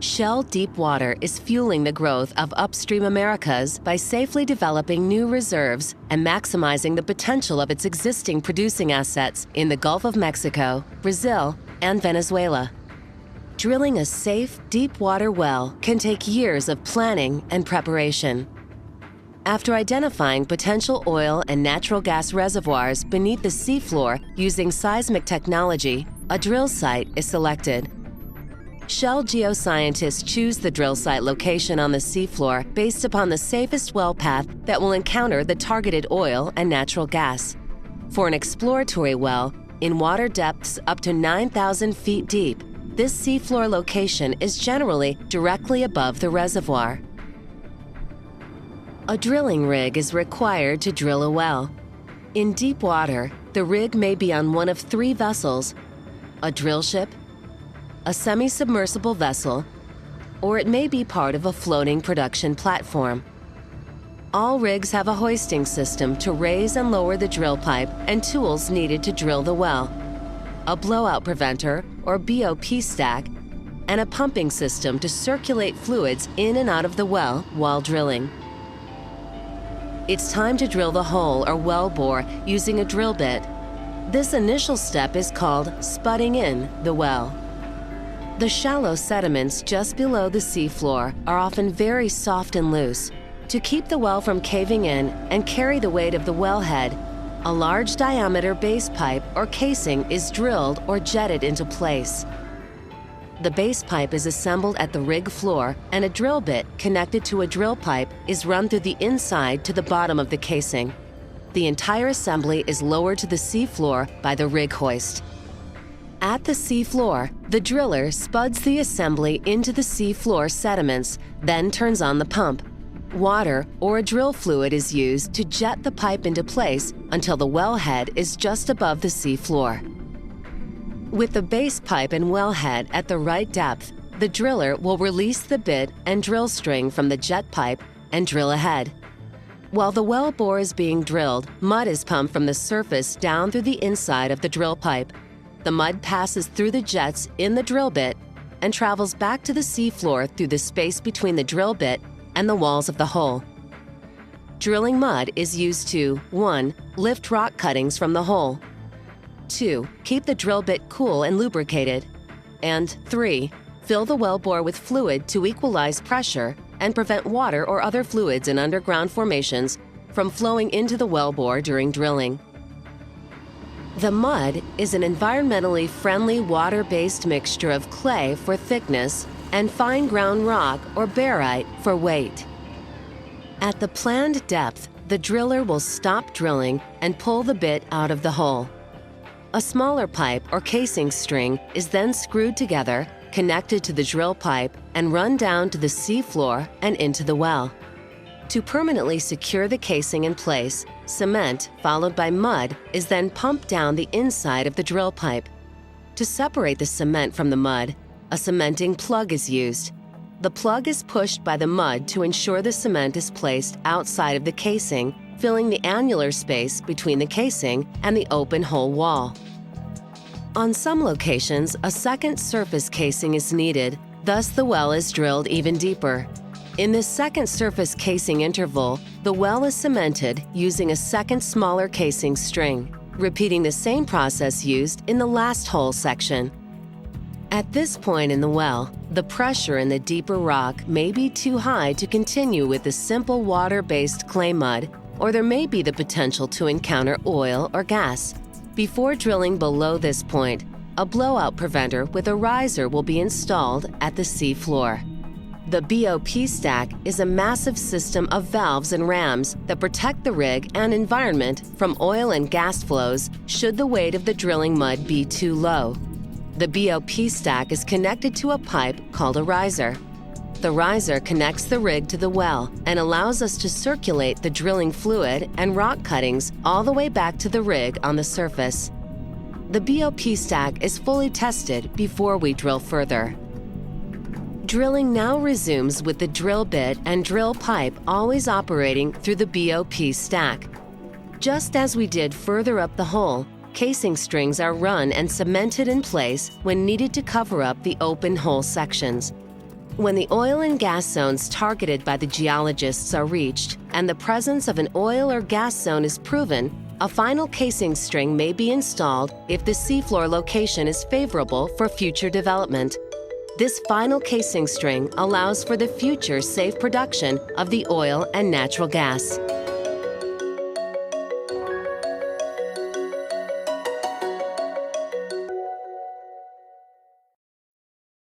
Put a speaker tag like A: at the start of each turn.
A: Shell Deepwater is fueling the growth of upstream Americas by safely developing new reserves and maximizing the potential of its existing producing assets in the Gulf of Mexico, Brazil, and Venezuela. Drilling a safe, deep-water well can take years of planning and preparation. After identifying potential oil and natural gas reservoirs beneath the seafloor using seismic technology, a drill site is selected. Shell geoscientists choose the drill site location on the seafloor based upon the safest well path that will encounter the targeted oil and natural gas. For an exploratory well, in water depths up to 9,000 feet deep, this seafloor location is generally directly above the reservoir. A drilling rig is required to drill a well. In deep water, the rig may be on one of three vessels: a drill ship, a semi-submersible vessel, or it may be part of a floating production platform. All rigs have a hoisting system to raise and lower the drill pipe and tools needed to drill the well, a blowout preventer or BOP stack, and a pumping system to circulate fluids in and out of the well while drilling. It's time to drill the hole or well bore using a drill bit. This initial step is called spudding in the well. The shallow sediments just below the seafloor are often very soft and loose. To keep the well from caving in and carry the weight of the wellhead, a large diameter base pipe or casing is drilled or jetted into place. The base pipe is assembled at the rig floor, and a drill bit connected to a drill pipe is run through the inside to the bottom of the casing. The entire assembly is lowered to the seafloor by the rig hoist. At the seafloor, the driller spuds the assembly into the seafloor sediments, then turns on the pump. Water or a drill fluid is used to jet the pipe into place until the wellhead is just above the seafloor. With the base pipe and wellhead at the right depth, the driller will release the bit and drill string from the jet pipe and drill ahead. While the well bore is being drilled, mud is pumped from the surface down through the inside of the drill pipe. The mud passes through the jets in the drill bit and travels back to the seafloor through the space between the drill bit and the walls of the hole. Drilling mud is used to 1. Lift rock cuttings from the hole, 2. Keep the drill bit cool and lubricated, and 3. Fill the well bore with fluid to equalize pressure and prevent water or other fluids in underground formations from flowing into the well bore during drilling. The mud is an environmentally friendly water-based mixture of clay for thickness and fine ground rock or barite for weight. At the planned depth, the driller will stop drilling and pull the bit out of the hole. A smaller pipe or casing string is then screwed together, connected to the drill pipe, and run down to the seafloor and into the well. To permanently secure the casing in place, cement, followed by mud, is then pumped down the inside of the drill pipe. To separate the cement from the mud, a cementing plug is used. The plug is pushed by the mud to ensure the cement is placed outside of the casing, filling the annular space between the casing and the open hole wall. On some locations, a second surface casing is needed, thus the well is drilled even deeper. In this second surface casing interval, the well is cemented using a second smaller casing string, repeating the same process used in the last hole section. At this point in the well, the pressure in the deeper rock may be too high to continue with the simple water-based clay mud, or there may be the potential to encounter oil or gas. Before drilling below this point, a blowout preventer with a riser will be installed at the seafloor. The BOP stack is a massive system of valves and rams that protect the rig and environment from oil and gas flows should the weight of the drilling mud be too low. The BOP stack is connected to a pipe called a riser. The riser connects the rig to the well and allows us to circulate the drilling fluid and rock cuttings all the way back to the rig on the surface. The BOP stack is fully tested before we drill further. Drilling now resumes with the drill bit and drill pipe always operating through the BOP stack. Just as we did further up the hole, casing strings are run and cemented in place when needed to cover up the open hole sections. When the oil and gas zones targeted by the geologists are reached and the presence of an oil or gas zone is proven, a final casing string may be installed if the seafloor location is favorable for future development. This final casing string allows for the future safe production of the oil and natural gas.